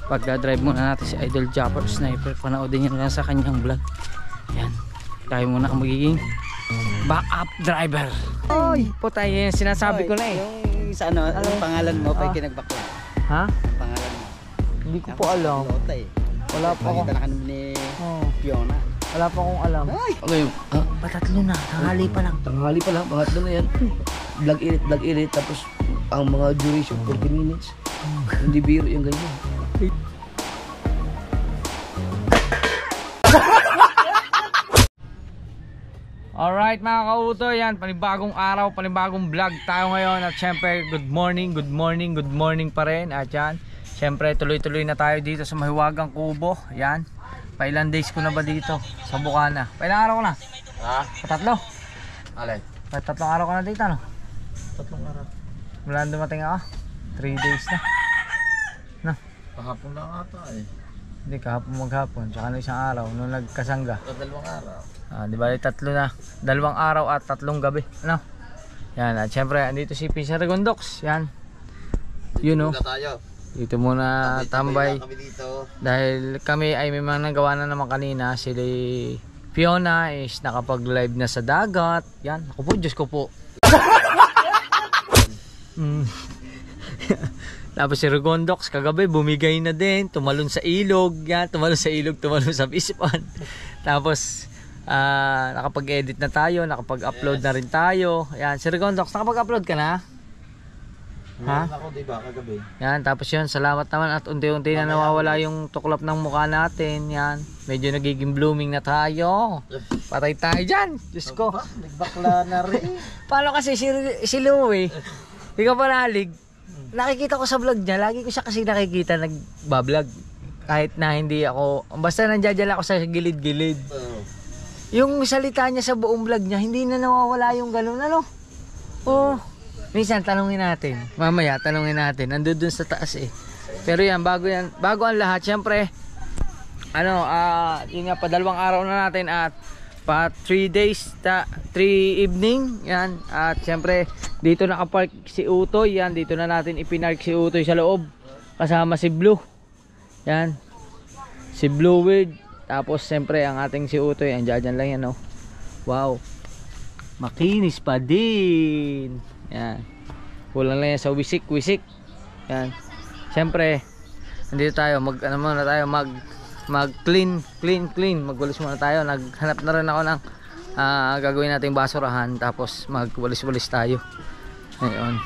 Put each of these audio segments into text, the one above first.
Pagdadrive muna natin si Idol Japper Sniper. Panoodin nyo lang sa kanyang vlog. Yan, tayo muna ang magiging backup driver. Oy, po tayo yung sinasabi ko na eh. Yung sa ano, anong pangalan mo pa kinagbakla? Ha? Pangalan mo? Hindi ko po alam. Wala pa akong Nakita na kami ni Fiona. Wala pa akong alam. Okay, Patatlo na, tanghali pa lang. Tanghali pa lang, pangatlo na yan. Vlog edit, tapos ang mga duration 40 minutes. Hindi biro yung ganyan. Alright mga kautoy, yan, panibagong araw, panibagong vlog tayo ngayon. At syempre, good morning pa rin. At yan, syempre tuloy-tuloy na tayo dito sa Mahiwagang Kubo. Yan, pailan days ko na ba dito sa Bukana? Pailang araw ko na? Ha? Patatlo? Alay? Patatlong araw ka na dito, no? Tatlong araw. Wala na dumating ako, 3 days na. No? Kahapon lang ata eh. Hindi, kahapon maghapon, tsaka na isang araw nung nagkasangga. Dalawang araw. Di ba, tatlo na, 2 araw at 3 gabi, ano? Yan, at syempre andito si Pinsan Regondox. Yan, you know, dito muna tambay kami dito. dahil kami ay may mga nagawa na naman kanina. Si Fiona is nakapag live na sa dagat. Yan, ako po, Diyos ko po. Tapos si Regondox kagabi bumigay na din, tumalon sa ilog. Yan, tumalon sa ilog, tumalon sa bispan. Tapos nakapag-edit na tayo, nakapag-upload na rin tayo. Yan, si Regondox, nakapag-upload ka na? Ha? Ako diba kagabi? Yan, tapos yun, salamat naman at unti-unti na nawawala yung tuklap ng mukha natin. Yan, medyo nagiging blooming na tayo. Patay tayo dyan, Diyos ko. Nagbakla na rin. Paano kasi si Louie, di ka pa nalig, nakikita ko sa vlog niya, lagi ko siya kasi nakikita nagbablog. Kahit na hindi ako, basta nandiyan ako sa gilid-gilid. Yung salita niya sa buong vlog niya, hindi na nawawala yung ganun, ano? Oo. Minsan tanungin natin, mamaya tanungin natin, nandun dun sa taas eh. Pero yan, bago ang lahat, syempre, yun nga, pa 2 araw na natin at pa 3 days, 3 evening, yan. At syempre, dito nakapark si Utoy, yan, dito na natin ipinark si Utoy sa loob. Kasama si Blue, yan, si Blue Weird. Tapos siyempre ang ating si Utoy, andyan lang yan, oh. Wow, makinis pa din. Yan, kulang lang yan sa wisik. Yan, siyempre nandito tayo, mag clean, magwalis muna tayo. Naghanap na rin ako ng gagawin nating basurahan, tapos magwalis-walis tayo ngayon.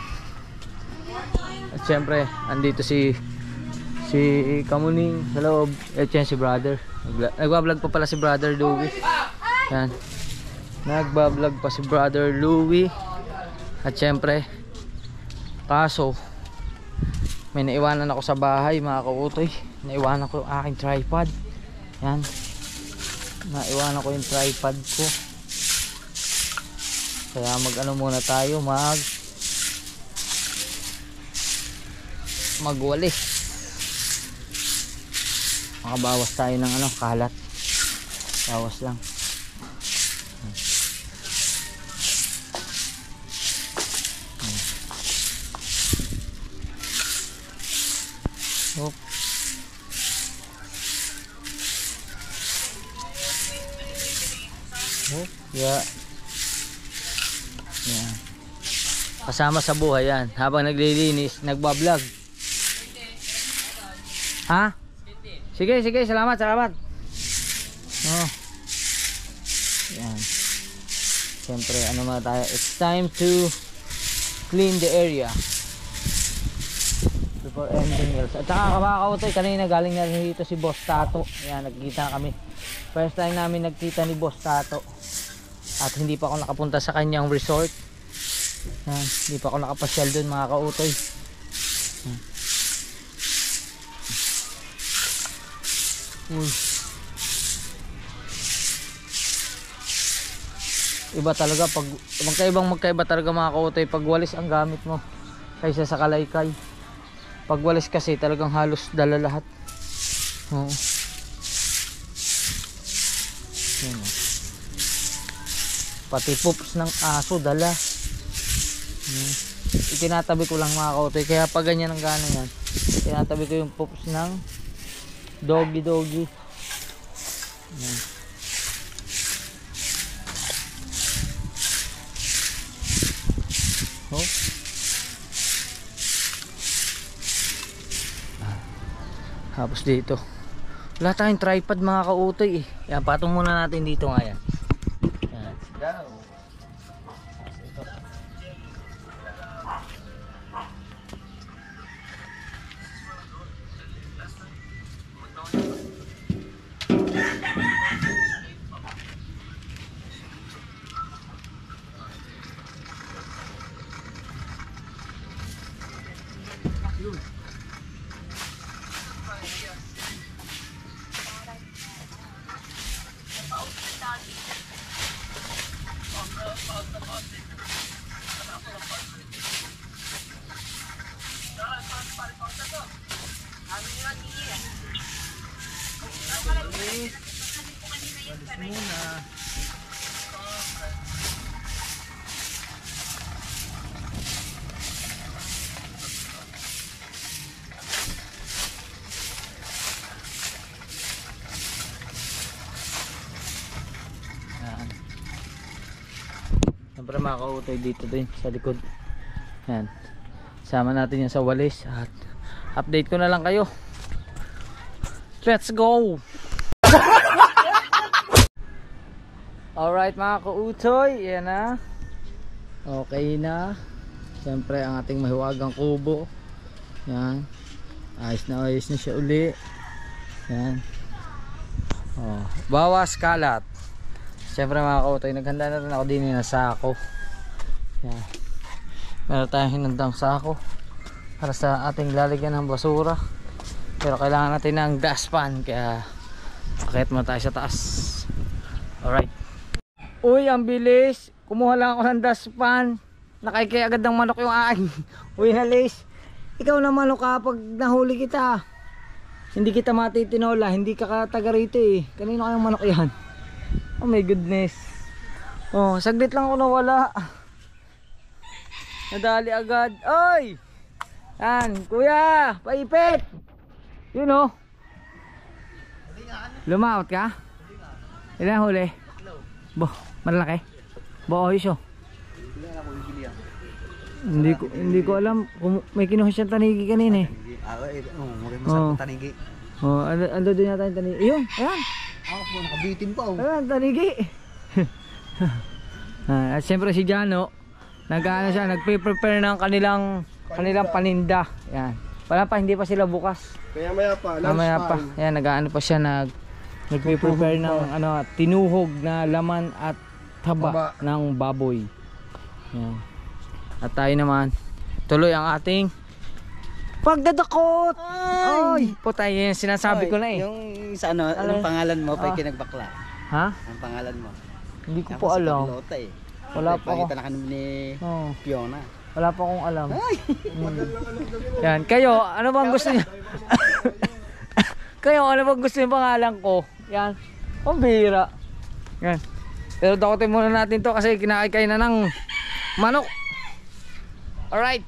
At siyempre andito si Kamuning sa loob. At yan si brother, nagbablog pa pala si brother Louie. Yan, nagbablog pa si brother Louie. At syempre, kaso may naiwanan ako sa bahay mga kautoy. Naiwanan ko yung aking tripod. Yan, naiwanan ko yung tripod ko. Kaya muna tayo, magwalis. Makabawas tayo ng kalat. Bawas lang. Hop. Hop. Yeah. Yan. Kasama sa buhay yan. Habang naglilinis, nagbablog. Ha? Sige, salamat. Oh. Yan. Siyempre, muna tayo. It's time to clean the area before anything else. At saka mga kautoy, kanina galing na dito si Boss Tato. Yan, nagkita na kami. First time namin nagkita ni Boss Tato. At hindi pa ako nakapunta sa kanyang resort. Yan, hindi pa ako nakapasyal dun mga kautoy. Uy. Iba talaga pag magkaiba talaga mga kautoy pag walis ang gamit mo kaysa sa kalaykay. Pag walis kasi talagang halos dala lahat. Oo. Yan. Pati poops ng aso dala. Itinatabi ko lang mga kautoy. Kaya pag ganyan ang gana yan, tinatabi ko yung poops ng Doggy doggy. Yan. Oh. Tapos dito. Wala tayong tripod mga kautoy eh. Yan, patong muna natin dito nga yan. Yan. Siyempre mga kautoy dito din sa likod. Yan. Sama natin yan sa walis at update ko na lang kayo. Let's go! Alright mga kautoy, yan na. Okay na. Siyempre ang ating mahiwagang kubo. Yan. Ayos na siya uli. Yan. Oh, bawas kalat. Siyempre mga kautoy, naghanda na rin ako din na sako. Yan. Meron tayong hinandang sako para sa ating lalagyan ng basura. Pero kailangan natin ng dustpan, kaya akit muna tayo sa taas. Alright. Uy, ang bilis. Kumuha lang ako ng dustpan. Nakaikay agad ng manok yung aking. Uy, halis. Ikaw na manok ka pag nahuli kita. Hindi kita matitinola. Hindi ka taga rito eh. Kanino kayong manok yan? Oh my goodness. Oh, saglit lang ako nawala. Nadali agad. Oy! Yan, kuya, paipit. Yun oh. Lumaot ka? Ilan huli? Bo, malaki. Bo, ayos oh. Hindi ko alam kung may kinuha siyang tanigi kanina eh. Maganda sa tanigi. Oh, ando din natin tanigi. Ayun, ayan. Ako po, nakabitin pa oh. Ayan, tanigi. At siyempre si Jano, nag-ano siya, nagpe-prepare ng kanilang paninda. Yan. Wala pa, hindi pa sila bukas. Kaya maya pa, Mamaya pa. Yan, nag-ano pa siya, nagpe-prepare ng ano, tinuhog na laman at taba ng baboy. Yan. At tayo naman, tuloy ang ating pagdadakot. Ay, putay, yan sinasabi ko na eh. Yung sa ano, anong pangalan mo pa kinagbakla? Ha? Ang pangalan mo? Hindi ko po alam. Lota eh. Wala pa ako. Pakita na kami ni Fiona. Wala pa akong alam. Yan, kayo, ano bang gusto niyo? Kayo, ano bang gusto niyo pangalan ko? Yan. Ang bihira. Yan. Pero dakotin muna natin to kasi kinakain na ng manok. Alright.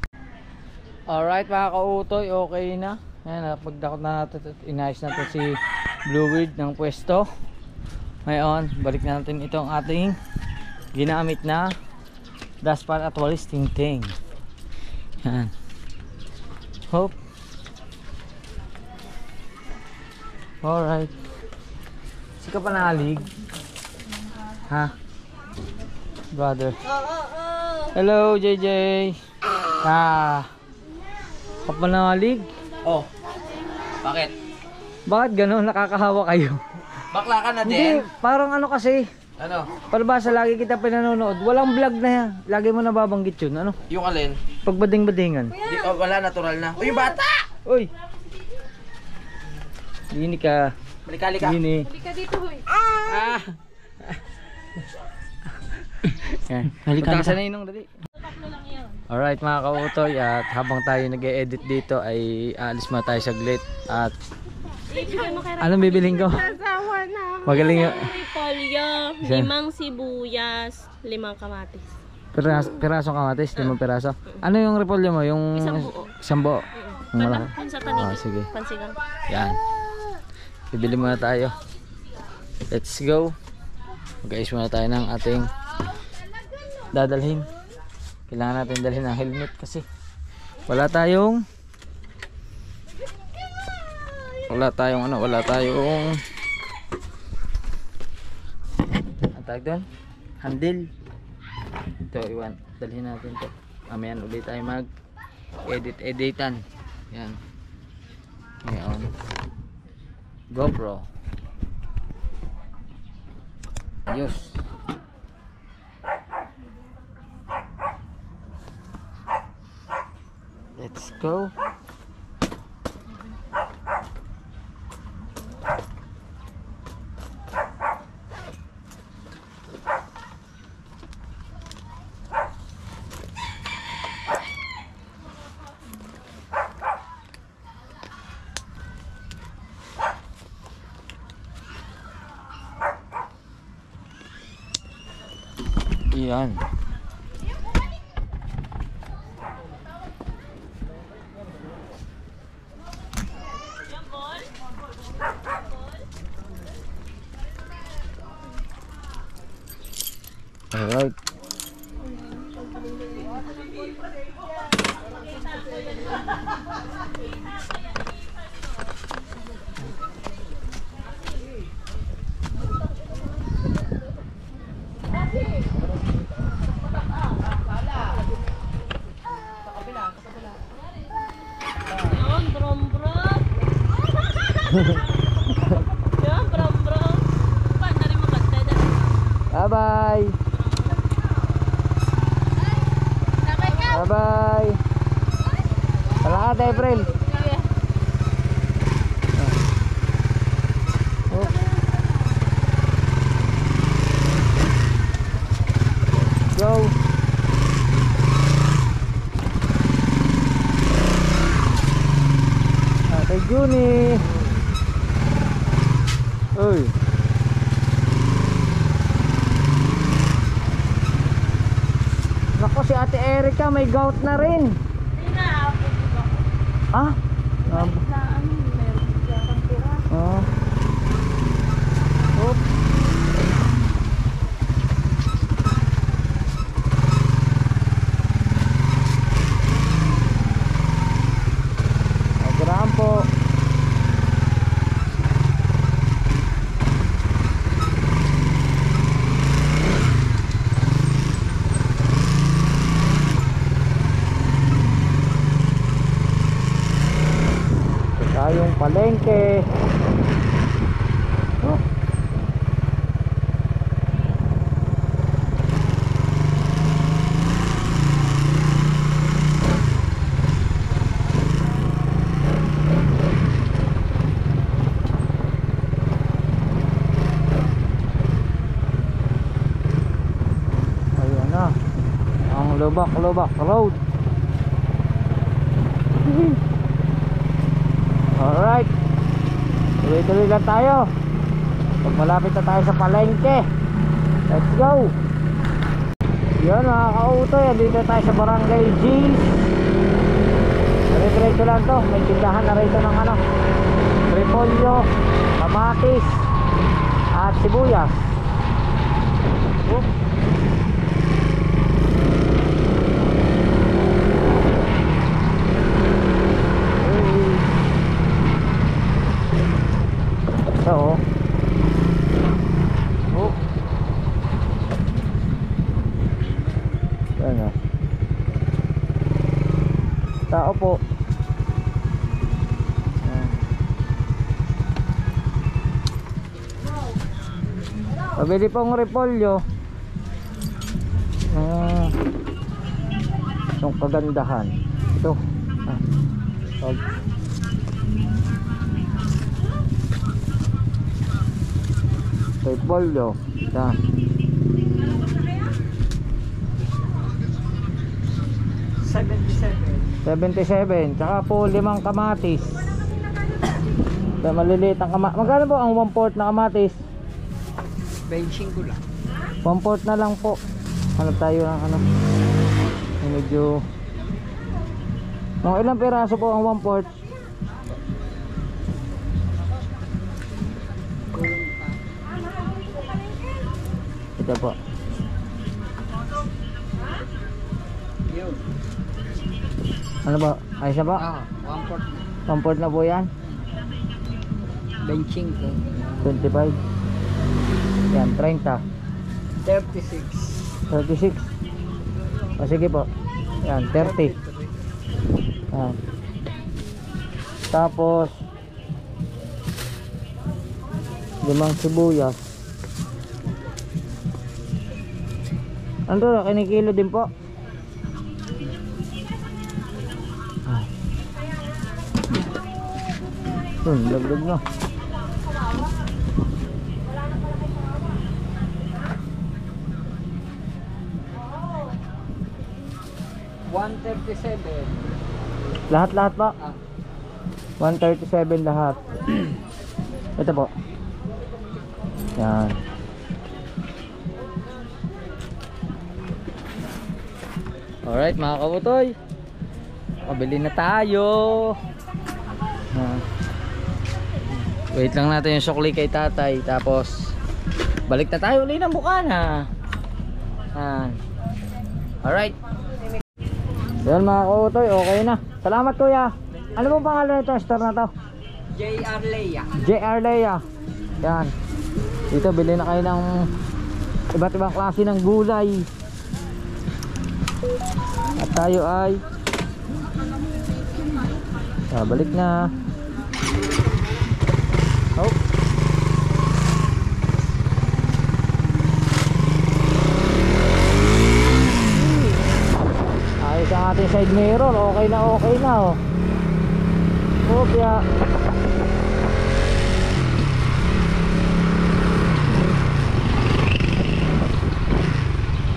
Alright mga kautoy, okay na. Yan, pagdakot na natin at inayos natin si Bluebird ng pwesto. Ngayon, balik na natin itong ating ginamit na dustpan at walis tingting. Yan. Hope. Alright. Sika pa nalig. Ha? Brother. Hello, JJ. Kapanalig? Oh. Bakit? Bakit gano'n? Nakakahawa kayo? Bakla ka na Hindi, din? parang ano kasi. Ano? Palabasa, lagi kita pinanonood. Walang vlog na yan. Lagi mo nababanggit yun. Ano? Yung alin? Pagbading-badingan. Wala, natural na. O yung bata! Uy! Dini ka. Malikali ka. Dini. Halika dito, hoy. Ah! Yan. Halika na inong dali. Tatlo lang yan. Alright mga kautoy, at habang tayo nag-e-edit dito ay aalis muna tayo saglit. At Ibigay mo kay anong bibiling ko? Asawa na. Magaling yun. Repolyo, Isa. 5 sibuyas, 5 kamatis. Pirasong kamatis, 5 piraso. Ano yung repolyo mo? Yung Isang buo. Isang buo. Yung malaki. Palak sa tanigi. Ah, sige. Pansigang. Yan. Bibili muna tayo. Let's go. Mag-ayos muna tayo ng ating dadalhin. Kailangan natin dalhin ang helmet kasi wala tayong ang tawag doon? Handle. Ito, dalhin natin to. Mamayan ulit tayo mag editan. Yan. Ngayon. GoPro. Ayos. Let's go. Yan. Alright. Yan, brom brom. Yan, brom brom. Paano na rin magkatay na? Bye-bye. Bye-bye. Salamat, April. Oh. Go. Ate Juni. Uy. Nako, si Ate Erica may gout na rin. Ah? Oh. Oop. Agraan po. Tayong palengke. Oh. Ayan na ang Lubak Road. Alright, tuloy-tuloy lang tayo. Pag malapit na tayo sa palengke, let's go. Yan mga kautoy, dito tayo sa Barangay G's. Diretso lang to, may tindahan na rito ng ano, repolyo, kamatis at sibuyas. Oh. Oh. Oh. Yan. Tao po. Pabili pong repolyo. Itong kagandahan. Ito. Repolyo. Yan. 77. Tsaka po 5 kamatis. Kaya maliliit ang kamatis. Magkano po ang 1/4 na kamatis? 25 lang. 1/4 na lang po. Hanap tayo ng ano. Medyo mga ilang piraso po ang 1/4? Ito po. Yun. Ano ba? Ayos na ba? Ah, 1/4. Comfort na po yan. Benching ko. 25. Yan, 30. 36. 36. O sige po. Yan, 30. Yan. Tapos 5 sibuyas. Ano to? Kinikilo din po. Lagdag na. $137. Lahat-lahat pa. Ah. 137 lahat. Ito po. Yan. Alright mga kabutoy. Pabili na tayo. Wait lang natin yung sukli kay tatay. Tapos balik na tayo ulit ng Bukana. Alright. Yan mga kabutoy, okay na. Salamat kuya. Ano bang pangalan nito store na to? JR Leia. JR Leia. Yan. Dito bili na kayo ng iba't ibang klase ng gulay. At tayo ay balik na. Oh. Ayos ang ating side mirror. Okay na oh. Kopya.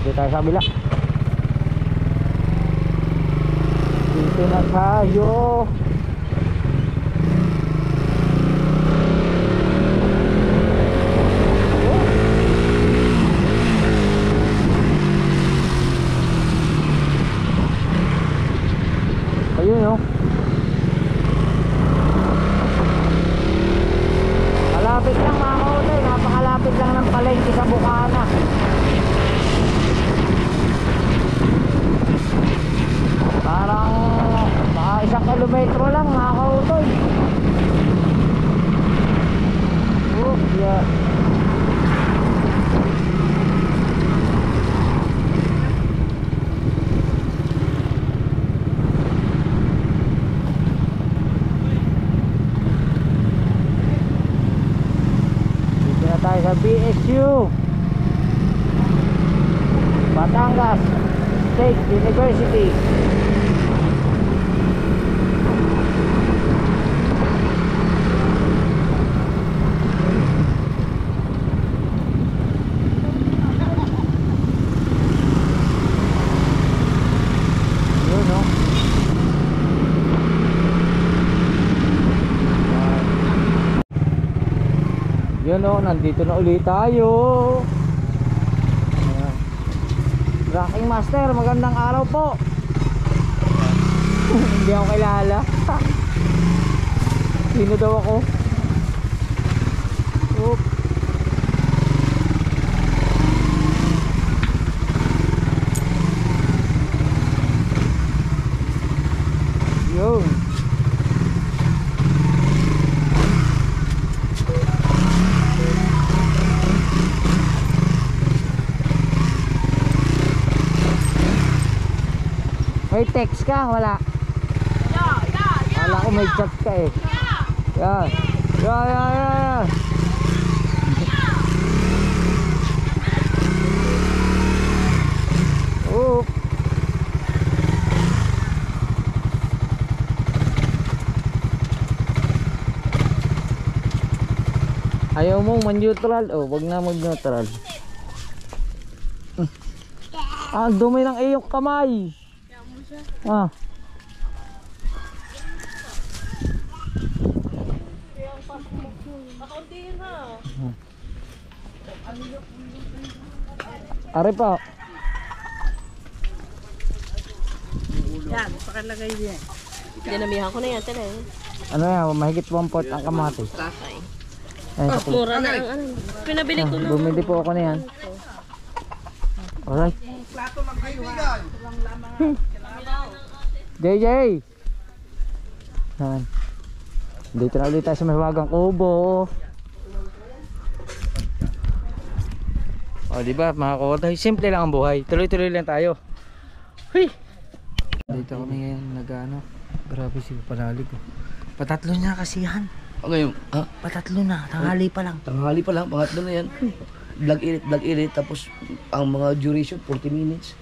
Dito tayo sa kabila. Dito na tayo. Ayun oh. Malapit lang mga kautay, napakalapit lang ng palengke sa Bukana. Parang mga 1 kilometro lang mga kautoy. Oh, yeah. Dito na tayo sa BSU Batangas State University. Yun no. Yun no, nandito na ulit tayo. Racking Master, magandang araw po. Hindi ako kilala. Sino daw ako? Oop. Yun. May text ka? Wala? Wala ko may chat ka eh. Yan. Yan. Oop. Ayaw mong man-neutral? Oh, wag na mag-neutral. Ah, dumi ng iyong kamay. Ah. Are pa. Yan, pakalagay diyan. Dinamihan ko na yan, tala eh. Ano yan, mahigit 1 pot ang kamatis. Okay. Ayun, sa Mura na ang ano. Pinabili ko na. bumili po ako na yan. Alright. Plato lang kayo ha. Walang lamang. JJ! Yan. Dito na ulit tayo sa Mahiwagang Kubo. O diba mga kotoy, simple lang ang buhay. Tuloy-tuloy lang tayo. Huy! Dito kami ngayon nag-ano. Grabe si Panalig. Patatlo na kasi yan. Ano yung, ha? Patatlo na, tanghali pa lang. Tanghali pa lang, pangatlo na yan. Vlog edit, tapos ang mga duration, 40 minutes.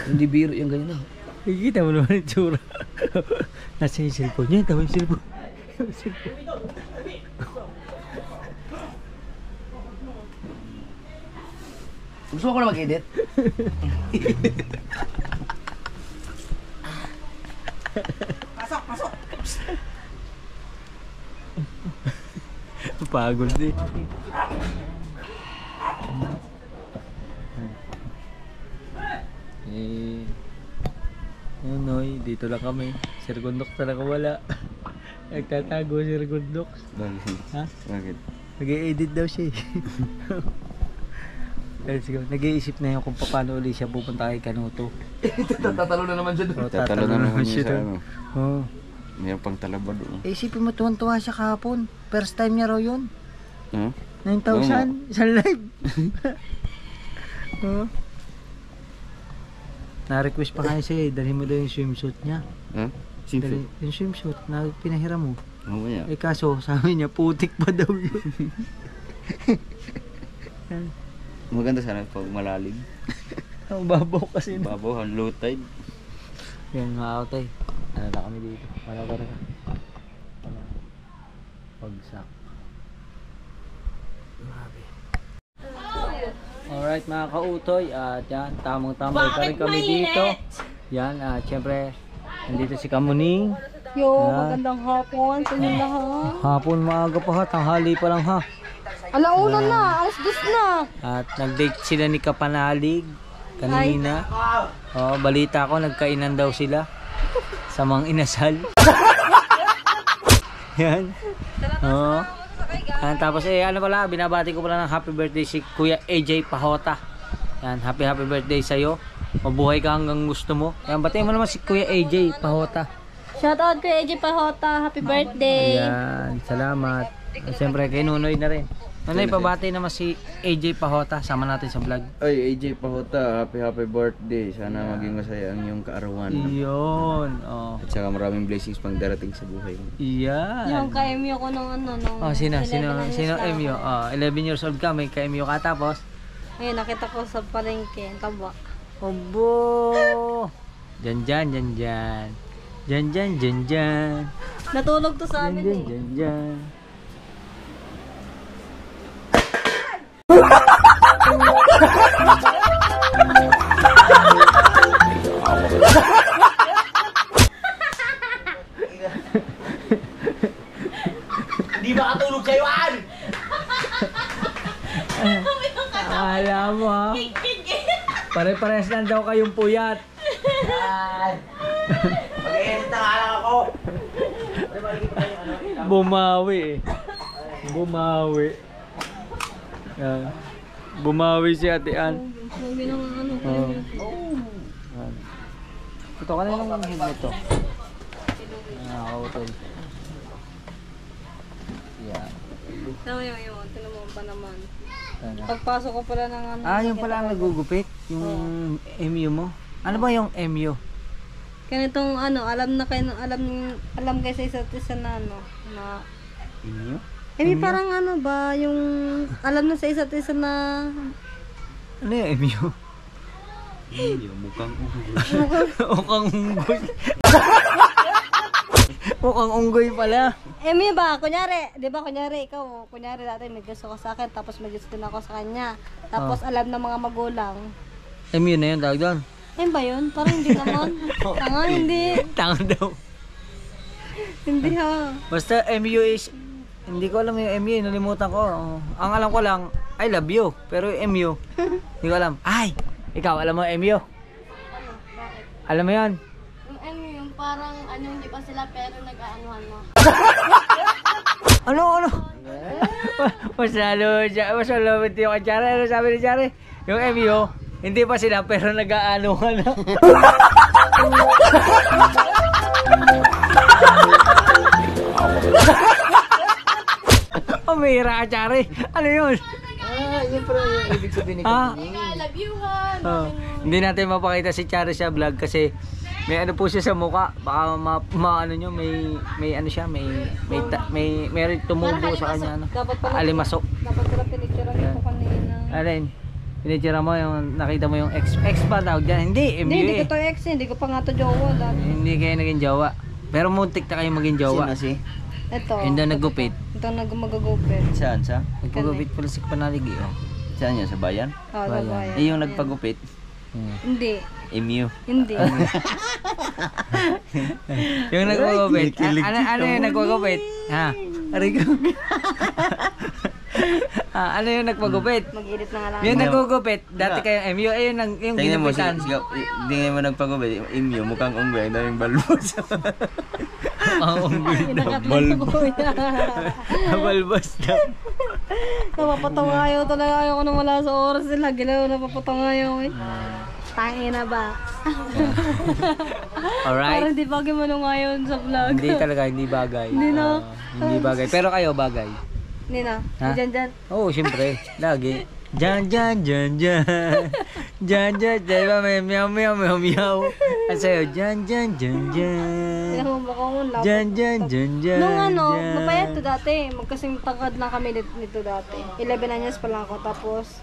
Hindi biro yung ganyan na. Nakikita mo naman yung tsura. Nasa yung cellphone niya, tama yung cellphone. Gusto mo ko na mag-edit? Pasok. Pagod eh. Yun Noy, dito lang kami. Sir Gondok talaga wala. Nagtatago si Sir Gondok. Bakit? Ha? Bakit? Nag-i-edit daw siya eh. Let's go. Nag-iisip na yun kung paano ulit siya pupunta kay Kanuto. Tatalo na naman siya doon. O, tatalo na naman siya doon. Oo. Mayroon pang talaba doon. Isipin mo, tuwan-tuwa siya kahapon. First time niya raw yun. Huh? 9,000 isang live. Oo. Na-request pa kayo siya eh. Dalhin mo daw yung swimsuit niya. Ha? Yung swimsuit na pinahiram mo. Oo nga. Eh kaso, sabi niya, putik pa daw yun. Maganda sana pag malalim. Ang babaw kasi. Babaw, low tide. Yan nga ako tayo. Ano na kami dito? Wala ka rin. Pagsak. Grabe. Alright mga kautoy. At yan, tamang-tamang pa rin kami dito. Yan, at syempre, nandito si Kamuning. Yo, Ah. magandang hapon sa inyo lahat. Hapon maaga pa ha, tanghali pa lang ha. Alauna na, alas 2 na. At nag-date sila ni Kapanalig kanina. Oh, balita ko nagkainan daw sila sa mga inasal. Yan. Oh. Tapos ano pala, binabati ko pala ng happy birthday si Kuya AJ Pahota. Yan, happy birthday sa iyo. Mabuhay ka hanggang gusto mo. Yan, batiin mo naman si Kuya AJ Pahota. Shoutout kay AJ Pahota, happy birthday. Ayan, salamat. At siyempre kay Nunoy na rin. Nunoy, pabati naman si AJ Pahota. Sama natin sa vlog. Ay, AJ Pahota, happy birthday. Sana maging masaya ang iyong kaarawan. Iyon. Oh. At saka maraming blessings pang darating sa buhay mo. Iyan. Yung ka-MU ko nung nung Oh, sino 11 MU? Oh, 11 years old ka, may ka-MU ka tapos. Ayun, nakita ko sa palengke, taba. Obo. Diyan. Natulog to sa amin eh. Diyan. Hindi makatulog kayo, An! Alam mo ha? Pare-pares lang daw kayong puyat. Mag-edit na nga lang ako! Bumawi eh. Yan. Bumawi si Ate Ann. Sabi ng ano, Oh. Yan. Ito ka na yung helmet to. Nakakautol. Yan. Tama yun, tinan mo pa naman. Sana. Pagpasok ko pala ng ano. Ah, yung pala ang nagugupit? Yung MU mo? Ano ba yung MU? Ganitong ano, alam kayo sa isa't isa na ano, na MU? parang ano ba, yung alam na sa isa't isa na Ano yung MU? Mukhang Mukhang unggoy. Mukhang unggoy pala. ba, kunyari, di ba ikaw, kunyari dati may gusto ka sa akin, tapos may gusto din ako sa kanya. Tapos alam ng mga magulang. MU na yun, tawag doon. Ba yun? Parang hindi naman. Tanga, hindi. Tanga daw. Hindi ha. Basta MU is, hindi ko alam yung MU, nalimutan ko. Ang alam ko lang, I love you. Pero yung MU, hindi ko alam. Ay, ikaw, alam mo yung MU? Alam mo yan? Yung parang hindi pa sila pero nag-aanuhan mo. Ano? Masalo yung kay Chare. Ano sabi ni Chare? Yung MU, Hindi pa sila pero nag-aano ka na. Umira ka, Chari. Ano yun? Yun pala yung ibig sabihin ni Ha? Kapitid. Hindi natin mapakita si Chari sa vlog kasi may ano po siya sa mukha. Baka ano nyo, may ano siya, may tumubo sa kanya. Ano? Alimasok. Dapat pala pinicturean ko kanina. Alin? Pinitira mo yung, nakita mo yung ex ba tawag dyan? Hindi, Hindi MUA. ko to ex, hindi ko pa nga to jowa. Hindi kayo naging jowa. Pero muntik na kayo maging jowa. Sino si? Ito. Hindi nagupit. Ito magagupit. Saan sa? Nagpagupit pala si Panaligi. Oh. Saan yun? Sa bayan? Oh, Bayan. babayan. Eh, yung nagpagupit? Hindi. Emu. Hindi. Yung nagpagupit. Kilig Ano yung nagpagupit? Ha? Arigo. Ano yung nagpagupit? Mag-edit na nga lang. Yung nagugupit, dati Nga. kayong MU, ayun yung Tingnan mo, ginupitan. tingnan mo nagpagupit. Emu, mukhang unggoy. Ang daming balbos. Inakat lang ko kuya. Nabalbas na. Napapatungayo talaga. Ayoko na wala sa oras nila. Gilaw napapatungayo eh. Tangin na ba? Alright. Parang di bagay manungayon sa vlog. Hindi talaga, hindi bagay. Hindi na. Hindi bagay. Pero kayo bagay. Hindi na. Ha? Diyan. Oo, siyempre. Lagi. Jan. Jan. Diba may meow. At sa'yo, jan. Kailangan mo baka mo lapot. Jan. Nung ano, mapayat to dati. Magkasing tangkad lang kami nito dati. 11 anyos pa lang ako. Tapos,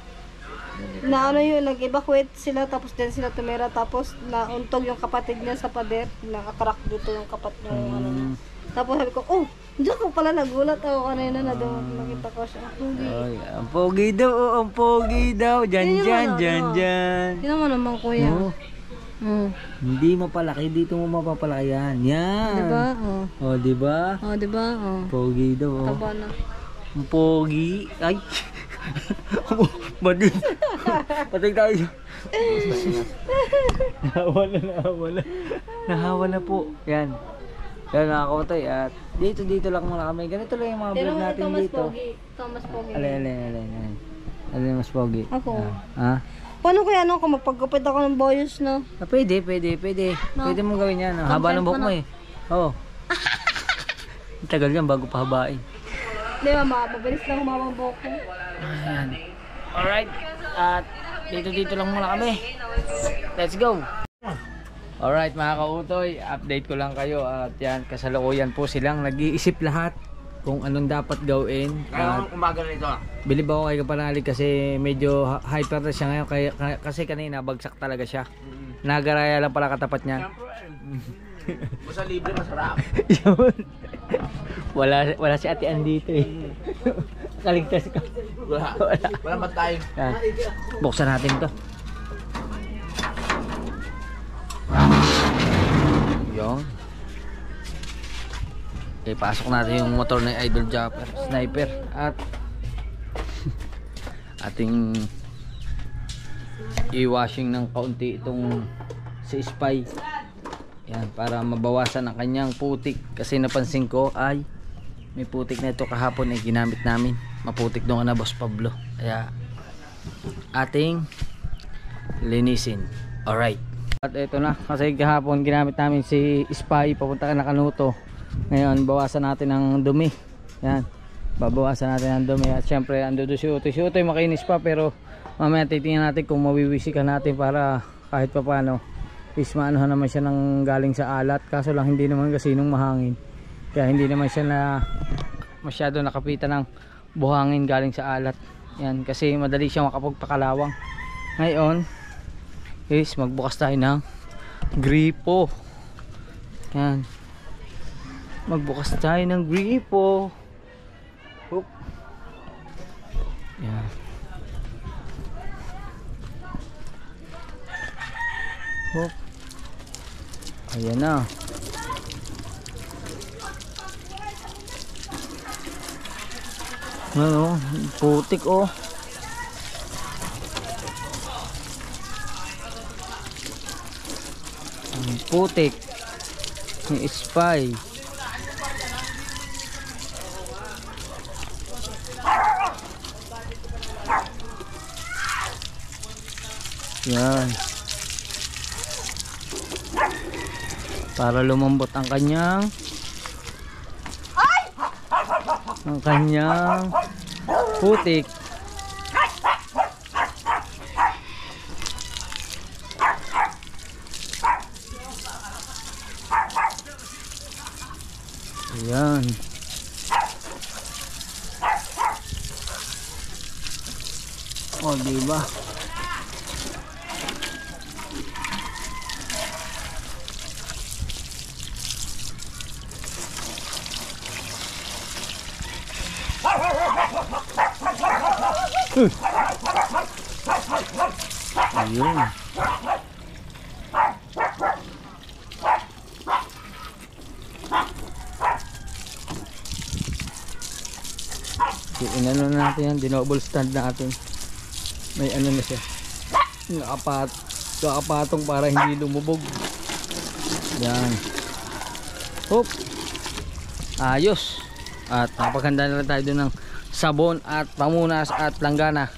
na ano yun, nag-evacuate sila. Tapos din sila tumira. Tapos, nauntog yung kapatid niya sa pader. Nakatrack dito yung kapatid yung ano. Tapos sabi ko, oh, diyan ko pala nagulat ako kanina na doon. Nakita ko siya. Hindi. Ay, ang pogi daw, ang pogi daw. Jan. Yun naman kuya. Oh, hindi mapalaki, dito mo mapapalaki yan. Yan. Diba? Oh, diba? Oh, diba? Oh. Pogi daw. Oh. Taba na. Ang pogi. Ay. Badin. Patay tayo. Nahawa na po. Yan. Yan mga kautay. At dito lang muna kami. Ganito lang yung mga vlog natin dito. Thomas Pogi. Alin. Alin mas pogi. Ako. Ha? Paano kaya ano kung magpagkupit ako ng boyos na? Ah, pwede. No. Pwede mong gawin yan. Haba ng buhok mo eh. Oo. Tagal yan bago pahabain. Di ba, mabilis lang humabang buhok ko. Ayan. Alright. At dito lang muna kami. Let's go. Alright mga kautoy, update ko lang kayo at yan, kasalukuyan po silang nag-iisip lahat kung anong dapat gawin. At umaga na ito. bilib ako kay Kapanalig kasi medyo hyper na siya ngayon kasi kanina bagsak talaga siya. Nagaraya lang pala katapat niya. Basta libre, masarap. Yun. Wala si Ate Ann dito eh. Kaligtas ka. Wala ba tayo? Yan. Buksan natin to. Yung. Okay, pasok natin yung motor ng Idol Japper, Sniper at ating i-washing ng kaunti itong si Spy. Yan, para mabawasan ang kanyang putik kasi napansin ko ay may putik na ito kahapon ay ginamit namin. Maputik doon na Boss Pablo. Kaya ating linisin. Alright. At ito na, kasi kahapon ginamit namin si Spy papunta na Kanuto. Ngayon bawasan natin ang dumi. Yan, babawasan natin ang dumi. At syempre ando doon si Utoy. Si Utoy makinis pa pero mamaya titingnan natin kung mawiwisikan natin para kahit pa paano is maanuhan naman siya ng galing sa alat. Kaso lang hindi naman kasinong mahangin, kaya hindi naman siya na masyado nakapitan ng buhangin galing sa alat. Yan, kasi madali siya makapagpakalawang. Ngayon is magbukas tayo ng gripo. Yan, magbukas tayo ng gripo. Oop. Yan. Oop. Ayan na. Ano, putik oh. Ang putik ni Spy. Yan. Para lumambot ang kanyang putik. Ayan. O, diba? Ayun. Inano natin yan, dinoble stand natin. May ano na siya. Nakapatong para hindi lumubog. Yan. Hop. Ayos. At napaganda na lang tayo dun ng sabon at pamunas at langgana.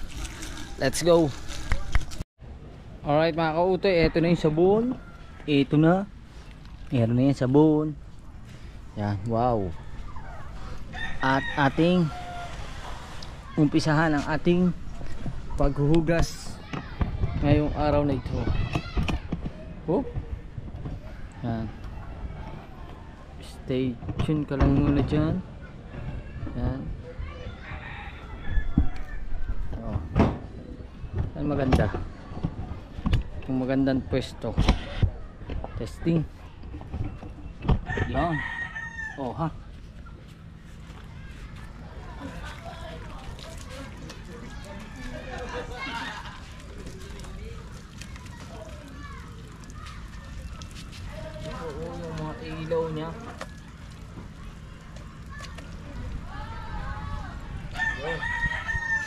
Let's go. Alright mga kautoy, eto na yung sabon. Eto na. Meron na yung sabon. Yan, wow. At ating umpisahan ang ating paghuhugas ngayong araw na ito. Oh. Yan. Stay tuned ka lang muna dyan. Yan. Oh. Yan maganda. Kung magandang pwesto. Testing. Yan. Oh ha. Yung mga ilaw niya. Yun.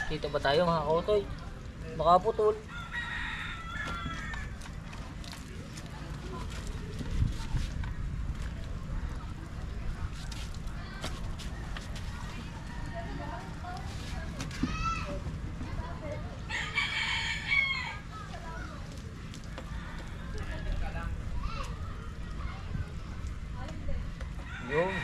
Kita ba tayo mga kautoy? Baka putol. Yun.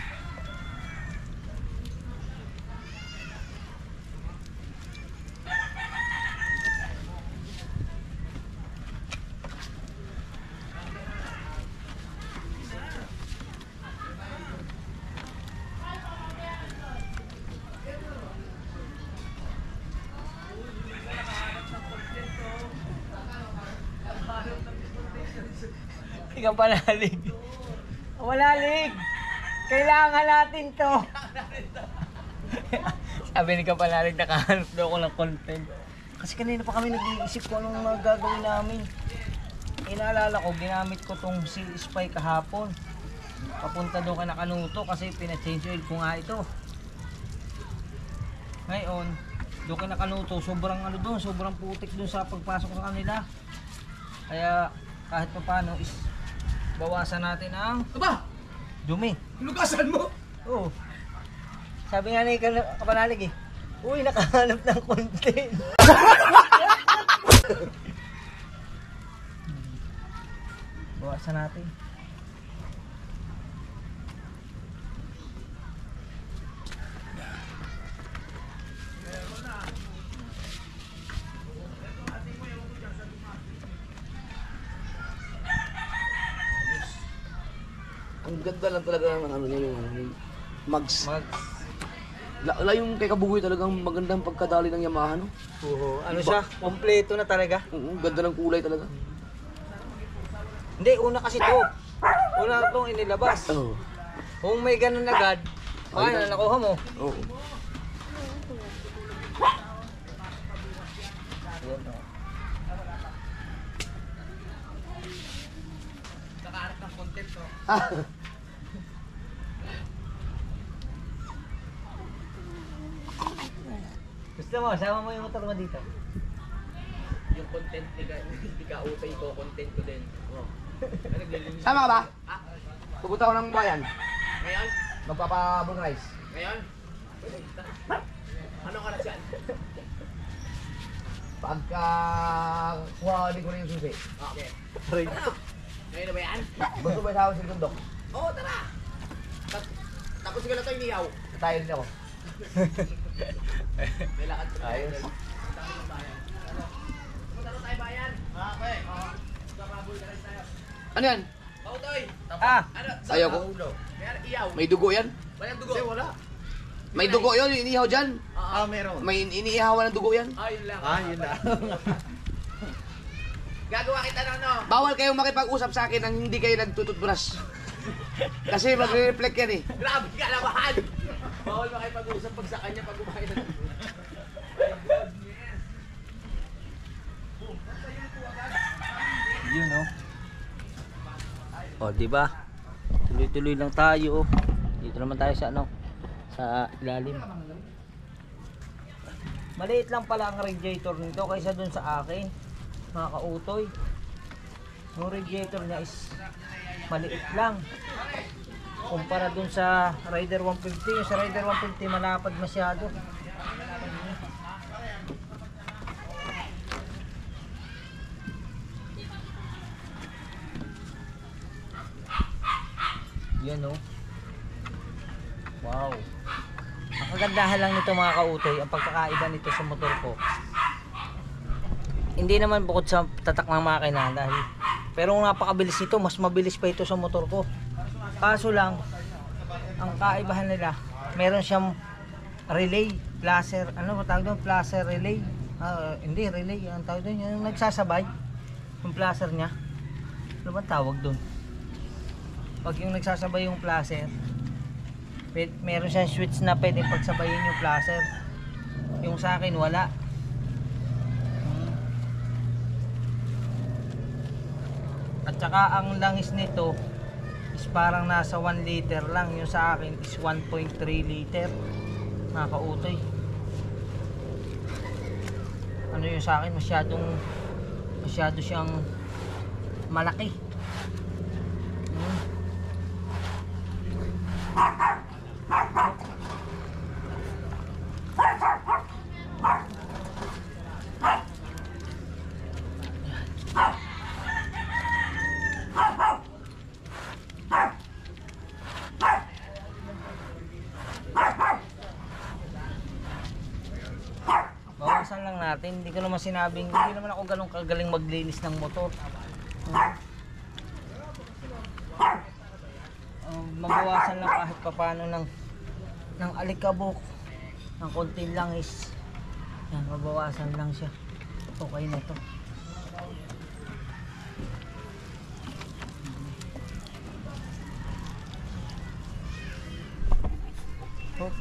Ikaw panalig. Walalig. Kailangan natin to. Sabi ni Kapanalig, nakahanap daw ako ng content. Kasi kanina pa kami nag-iisip kung anong magagawin namin. Inaalala ko, ginamit ko tong si Spy kahapon. Papunta doon ka Nakanuto kasi pina-change oil ko nga ito. Ngayon, doon ka Nakanuto, sobrang ano doon, sobrang putik doon sa pagpasok sa kanila. Kaya kahit pa paano is bawasan natin ang dumi. Lugasan mo? Oo. Sabi nga ni Kapanalig uy, nakahanap ng content. Bawasan natin. Ang ganda lang talaga ng ano niya, yung mags. Mags. Yung kay Kabugoy talagang magandang pagkadali ng Yamaha, no? Oo, ano siya? Kompleto na talaga. Oo, ganda ng kulay talaga. Hindi, una kasi to. Una itong inilabas. Oo. Kung may ganun agad, baka na nakuha mo. Oo. Yan, oh. Nakaharap ng content to. Gusto mo, sama mo yung motor mo dito. Yung content ni Kautay ko, content ko din. Sama ka ba? Pupunta ko ng bayan. Ngayon? Magpapa-bunrise. Ngayon? Ano ka na siyan? Pagka kuhanin ko na yung susi. Okay. Ngayon na ba yan? Gusto ba isawa si Kundok? Oo, tara! Tapos sigala tayo niyaw. Tayo din ako. May lakad pa tayo. Ayos. Punta na tayo bayan. Okay. Kapabul na rin tayo. Ano yan? Pautoy! Ah! Ano? Ayaw ko. May iyaw. May dugo yan? Walang dugo. Wala. May dugo yun, inihaw dyan. Meron. May iniihawan ng dugo yan. Yun lang. Yun lang. Gagawa kita ng ano? Bawal kayong makipag-usap sa akin nang hindi kayo nagtututbrush. Kasi magre-reflect yan eh. Grabe ka naman! Bawal makipag-usap pag sa kanya pag kumain na. Yun oh. Oh, di ba? Tuloy-tuloy lang tayo. Oh. Dito naman tayo sa ano? Sa ilalim. Maliit lang pala ang radiator nito kaysa dun sa akin. Mga kautoy. Yung radiator niya is maliit lang. Kumpara dun sa Rider 150. Yung sa Rider 150 malapad masyado. Yan oh. Wow. Ang kagandahan lang nito mga kautoy, ang pagkakaiba nito sa motor ko. Hindi naman bukod sa tatak ng makina dahil pero napakabilis nito, mas mabilis pa ito sa motor ko. Kaso lang ang kaibahan nila, meron siyang relay, placer, ano ba tawag doon? Placer relay. Hindi relay, ang tawag doon, yung nagsasabay. Yung placer niya. Ano ba tawag doon? Pag yung nagsasabay yung placer, meron siyang switch na pwedeng pagsabayin yung placer. Yung sa akin wala. At saka ang langis nito is parang nasa 1 liter lang. Yung sa akin is 1.3 liter. Nakakautoy. Ano yung sa akin masyado siyang malaki. Bawasan lang natin, hindi ko naman sinabing, hindi naman ako ganun kagaling maglinis ng motor. Mabawasan lang kahit papaano ng alikabok, ng konting langis. Yan, mabawasan lang siya. Okay na to. Oh.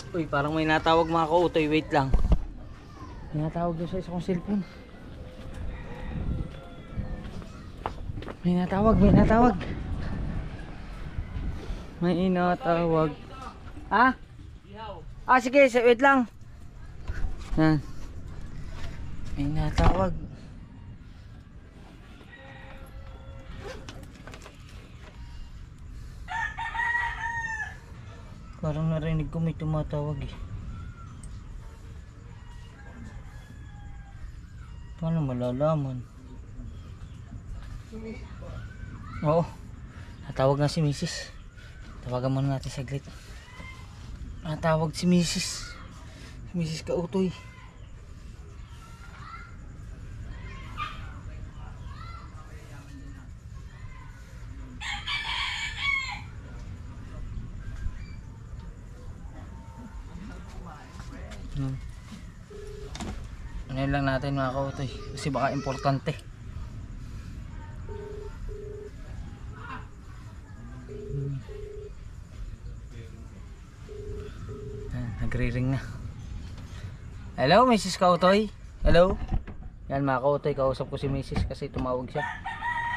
Uy, parang may natawag mga kautoy. Wait lang. May natawag doon sa isa kong cellphone. May natawag. May natawag. Ah? Sige. Wait lang. Yan. May natawag. Parang narinig ko may tumatawag eh. Paano malalaman? Oo. Natawag na si Mrs. Tawagan muna natin saglit. Natawag si Mrs. Mrs. Kautoy. Ano lang natin mga kautoy kasi baka importante. Nagre-ring na. Hello Mrs. Kautoy. Hello. Yan mga kautoy, kausap ko si Mrs. kasi tumawag siya.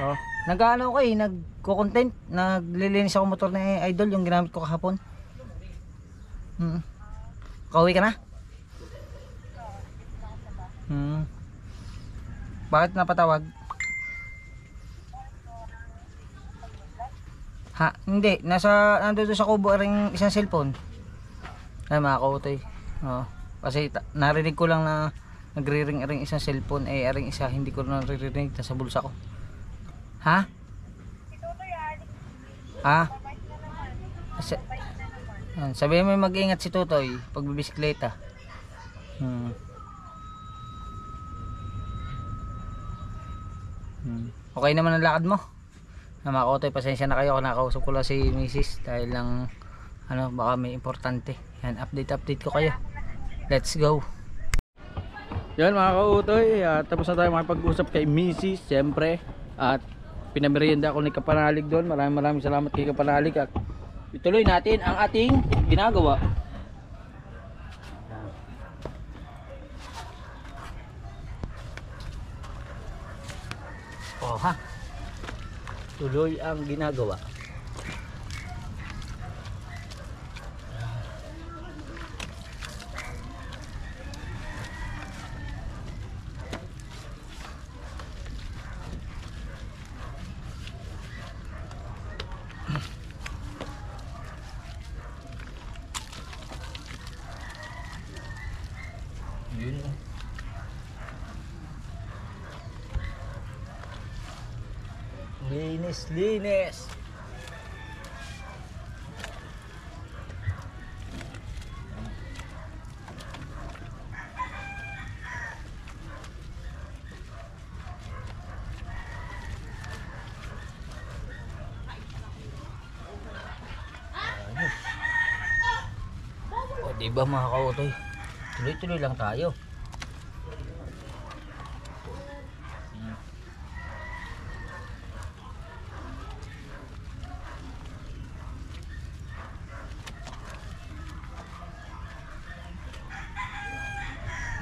Oh, nag-ano ko eh, nagko-content, naglilinis ako motor ni Idol yung ginamit ko kahapon. Kauwi ka na? Bakit napatawag? Ha? Hindi. Nandun sa kubo ring isang cellphone. Ay mga kautoy. Oo. Kasi narinig ko lang na nagre-ring isang cellphone, eh aring isa hindi ko naririnig, nasa bulsa ko. Ha? Ha? Sabihin mo mag-ingat si Tutoy pag bibisikleta. Okay naman ang lakad mo. Mga kautoy, pasensya na kayo, nakausap ko lang si Mrs. dahil lang ano, baka may importante. Yan, update ko kayo. Let's go. Yan mga kautoy, tapos na tayo makipag-usap kay Mrs. Siyempre, at pinamerienda ako ni Kapanalig doon. Maraming salamat kay Kapanalig at ituloy natin ang ating ginagawa. Oh ha, tuloy ang ginagawa. Yun. Linis. O diba mga kautoy, tuloy-tuloy lang tayo.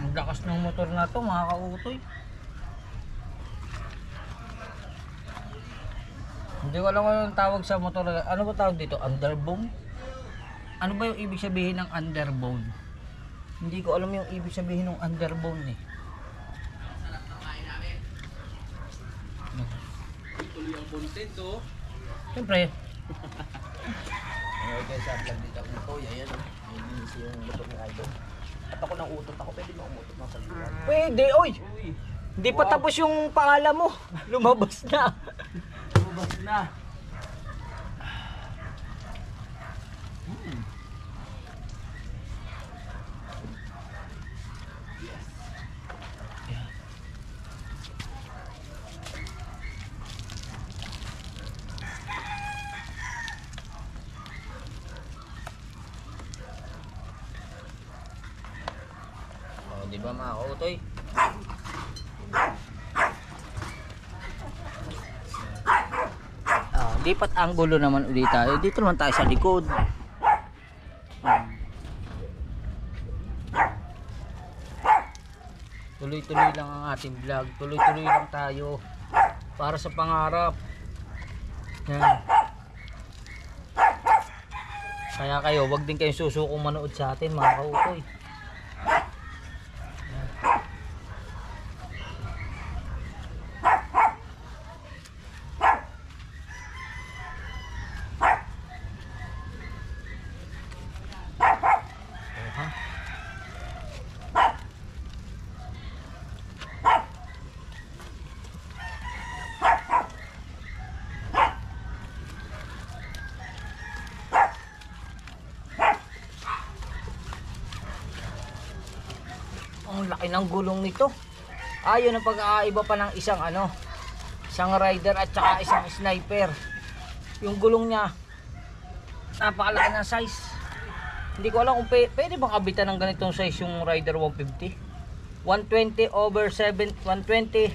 Ang lakas ng motor na to mga kautoy. Hindi ko alam kung tawag sa motor. Ano ba tawag dito? Underbone? Ano ba yung ibig sabihin ng underbone? Hindi ko alam yung ibig sabihin ng underbone eh. Tuloy ang content oh. Siyempre. Okay, sa vlog dito ako nito. Ayan oh. Linis yung motor ni Idol. At ako nang utot ako. Pwede mo umutot ng saluran. Pwede, oy! Hindi pa tapos yung pangalan mo. Lumabas na. Lumabas na. Di ba mga kautoy? Lipat anggulo naman ulit tayo. Dito naman tayo sa likod. Tuloy-tuloy lang ang ating vlog. Tuloy-tuloy lang tayo para sa pangarap. Yan. Kaya kayo, wag din kayong susukong manood sa atin mga kautoy. Ang laki ng gulong nito. Ayun ang pag-aaiba pa ng isang isang rider at saka isang sniper. Yung gulong niya napakalaki ng size. Hindi ko alam kung pwede bang kabitan ng ganitong size yung Rider 150. 120 over 7, 120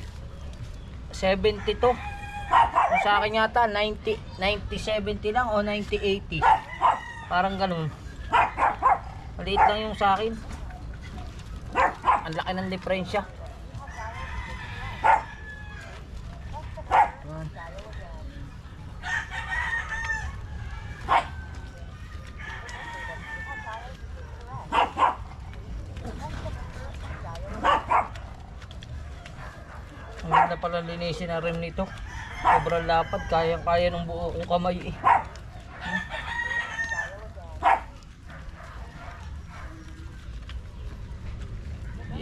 72. Kung sa akin yata 90-70 lang o 90-80. Parang ganun. Maliit lang yung sa akin. Ang laki ng diferensya. Ang ganda pala linisin na rim nito. Sobrang lapad, kaya-kaya ng buo kong kamay eh.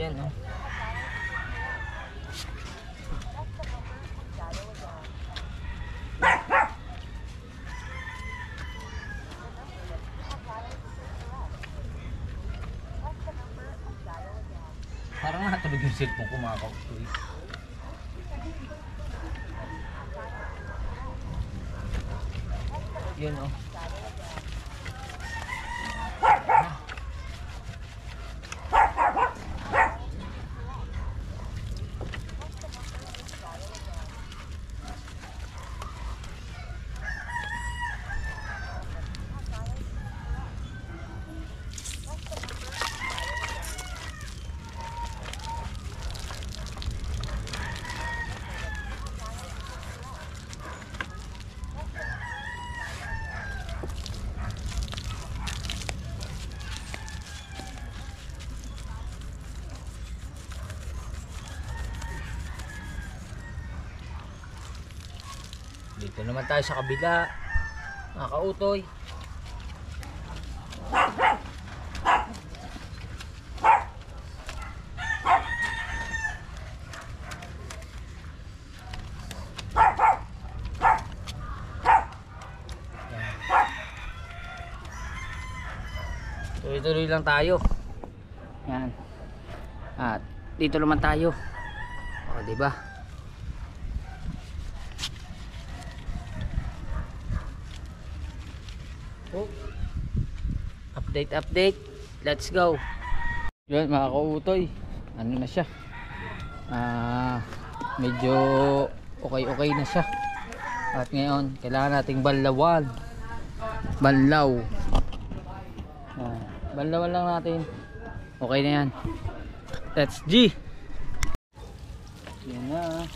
Yan oh. Parang natulog yung cellphone ko mga kautoy. Yan oh. Dito naman tayo sa kabila, mga kautoy. Tuloy-tuloy lang tayo. Yan. At dito naman tayo. O, diba? Oh. Update. Let's go. Yun mga kautoy. Ano na siya? Medyo okay na siya. At ngayon, kailangan nating banlawan. Banlaw. Banlawan lang natin. Okay na yan. Let's G. Yan na.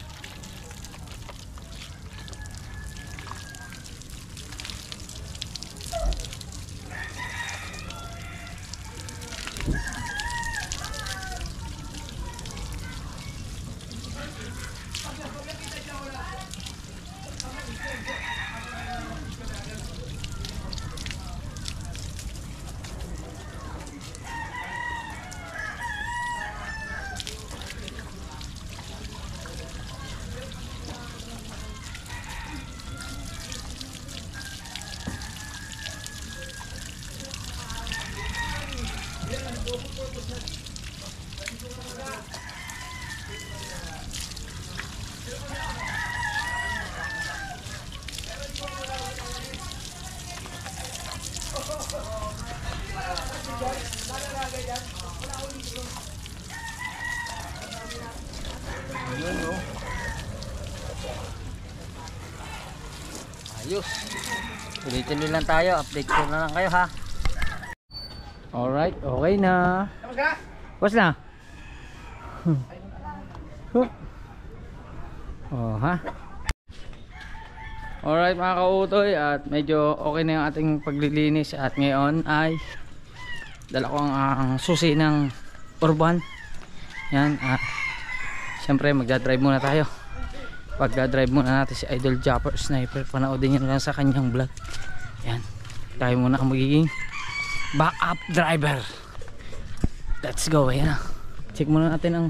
Ayos. Tuloy-tuloy lang tayo. Update ko na lang kayo ha. Alright, okay na. Tapos na? Oh ha. Alright mga kautoy, at medyo okay na yung ating paglilinis. At ngayon ay dala ko ang susi ng Urban. Yan. Siyempre magdadrive muna tayo. Pagdadrive muna natin si Idol Japper Sniper. Panoodin nyo lang sa kanyang vlog. Yan. Tayo muna ang magiging backup driver. Let's go. Ayan na. Check muna natin ang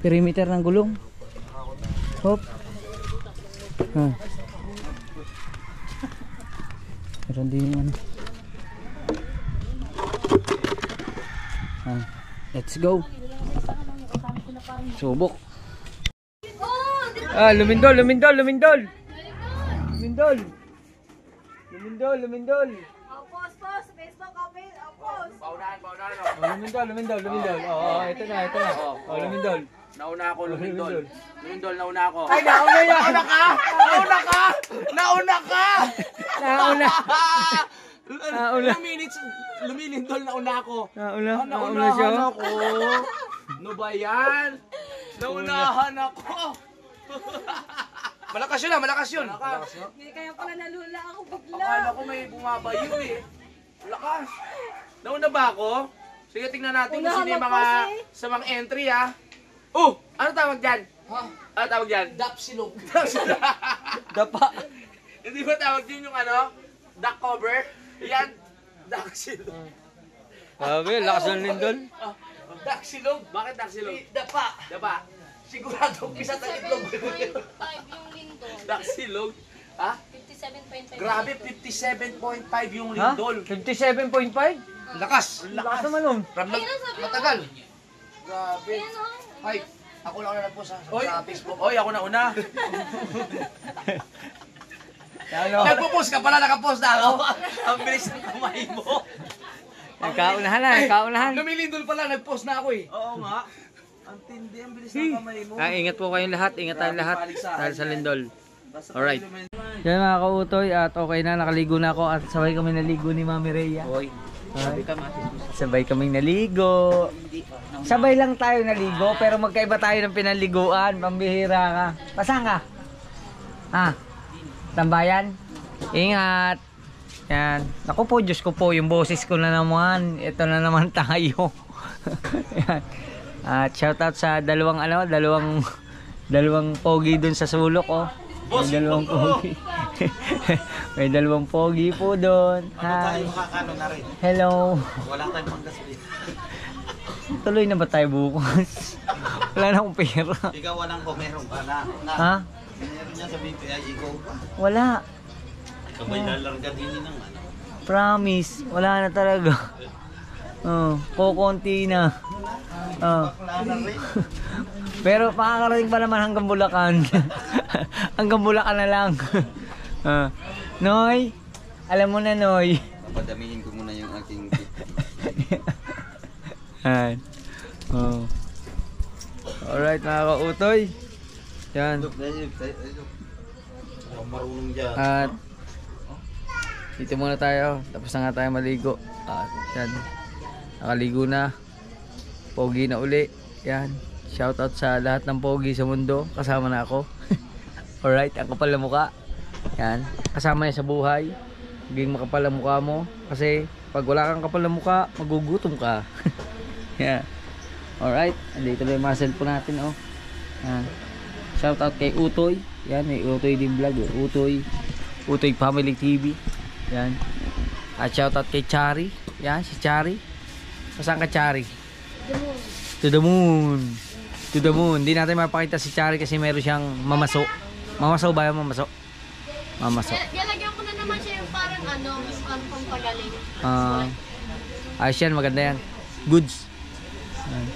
perimeter ng gulong. Hop. Meron din yung ano. Let's go. Subok. Lumindol. Post, Facebook, post. Paunahan. Lumindol. Ito na. Lumindol. Nauna ako, lumindol. Lumindol, nauna ako. Ay, nauna ka! Nauna! 2 minutes, lumilindol, nauna ako. Nauna siya. ako. Ano ba yan? Naunahan ako. Malakas yun. Hindi kaya pala nalula ako bigla. Akala ko may bumabayo eh. Lakas. Nauna ba ako? Sige, tingnan natin kung sino yung mga sa mga entry ha. Oh! Ano tawag dyan? Ano tawag dyan? Dapsilog. Dapa. Hindi ba tawag din yung ano? Duck cover? Yan. Duck silog. Sabi, lakas ng lindol. Daksilog. Bakit daksilog? Dapa. Daba. Sigurado pisat ang itlog. 57.5 yung lindol. Daksilog? Ha? 57.5. Grabe, 57.5 yung Ha? lindol. 57.5? Lakas. Lakas naman nun. Ramdam. Matagal. Grabe. Ay, ako lang na nagpost Oy, sa Facebook. Oy, ako na una. Ano? Nagpo-post ka pala, nakapost na ako. Ang bilis ng kumain mo. Nagkaunahan na, nagkaunahan. Lumilindol pala, nagpost na ako eh. Oo nga. Ang tindi, ang bilis ng kamay mo. Ingat po kayong lahat, ingat tayong lahat. Dahil sa lindol. Basta Alright. pag lumen- Yan mga kautoy at okay na, nakaligo na ako at sabay kami naligo ni Mami Rhea. Hoy, Alright. Sabay kaming naligo. Sabay lang tayo naligo pero magkaiba tayo ng pinaliguan. Pambihira ka. Pasang ka? Tambayan? Ingat. Yan. Naku po, Diyos ko po, yung boses ko na naman. Ito na naman tayo. Yan. At shoutout sa dalawang pogi dun sa sulok, oh. May dalawang pogi. May dalawang pogi po dun. Hi. Makakano na rin. Hello. Wala tayong panggasolina. Tuloy na ba tayo bukas? Wala na akong pera. Ikaw walang meron ka na. Ha? Meron niya sa BPI, ikaw pa. Wala. Ikaw ba'y lalarga din ng ano? Promise. Wala na talaga. Kukunti na. Wala na rin. Pero makakarating pa naman hanggang Bulacan. Hanggang Bulacan na lang. Noy, alam mo na Noy. Papadamihin ko muna yung aking Yan. Alright mga kautoy. Yan. marunong dyan. At dito muna tayo. Tapos na nga tayo maligo. At yan. Nakaligo na. Pogi na uli. Yan. Shoutout sa lahat ng pogi sa mundo. Kasama na ako. Alright. Ang kapal na mukha. Yan. Kasama niya sa buhay. Maging makapal ang mukha mo. Kasi pag wala kang kapal na mukha, magugutom ka. Yan. Alright. Andito na yung mga cellphone natin. Oh. Yan. Shoutout kay Utoy. Yan. May Utoy din vlog. Utoy. Utoy Family TV. Yan. At shoutout kay Chari. Yan. Si Chari. Saan ka Chari? To the moon. To the moon. Hindi natin mapakita si Chari kasi meron siyang mamaso. Mamaso ba yung mamaso? Mamaso. Lalagyan ko na naman siya yung parang pang pagaling. Ayos yan. Maganda yan. Goods. Yan.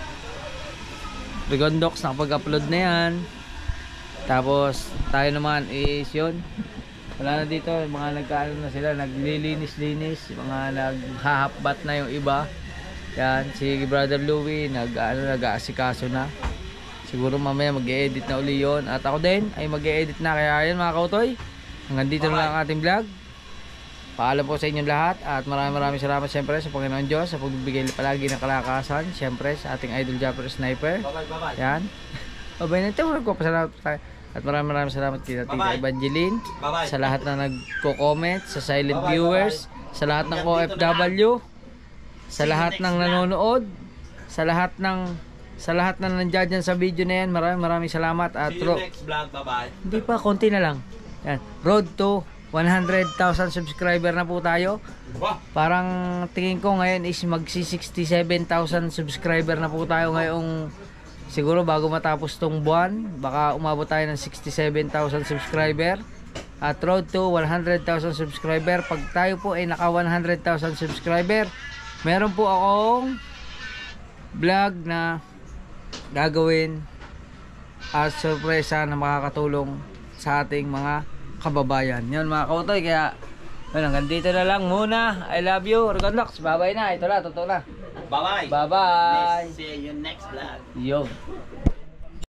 Regondox. Nakapag-upload na yan. Tapos tayo naman is yun. Wala na dito. Mga nagkaano na sila. Naglilinis-linis. Mga naghahapbat na yung iba. Yan, si Brother Louie nag-aasikaso na. Siguro mamaya mag-e-edit na uli yun. At ako din ay mag-e-edit na. Kaya yan mga kautoy, hanggang dito na lang ang ating vlog. Paalam po sa inyong lahat. At maraming salamat siyempre sa Panginoon Diyos sa pagbibigay palagi ng kalakasan. Siyempre sa ating idol Japper Sniper. Bye-bye. Yan. Babay na ito. Magpapasalamat tayo. At maraming salamat kita Tita Evangeline. Bye-bye. Sa lahat na nagko-comment. Sa silent viewers. Sa lahat ng OFW. Sa lahat ng nanonood, sa lahat na nandiyan dyan sa video na yan, maraming salamat at See you next vlog. Bye-bye. hindi pa, konti na lang. Yan. Road to 100,000 subscriber na po tayo. Parang tingin ko ngayon is magsi 67,000 subscriber na po tayo ngayong siguro bago matapos tong buwan. Baka umabot tayo ng 67,000 subscriber. At road to 100,000 subscriber. Pag tayo po ay naka 100,000 subscriber, meron po akong vlog na gagawin as sorpresa na makakatulong sa ating mga kababayan. Yun mga kautoy, kaya yun, hanggang dito na lang muna. I love you. Regondox, bye bye na. Ito na, totoo na. Bye-bye. Bye bye. See you next vlog. Yo.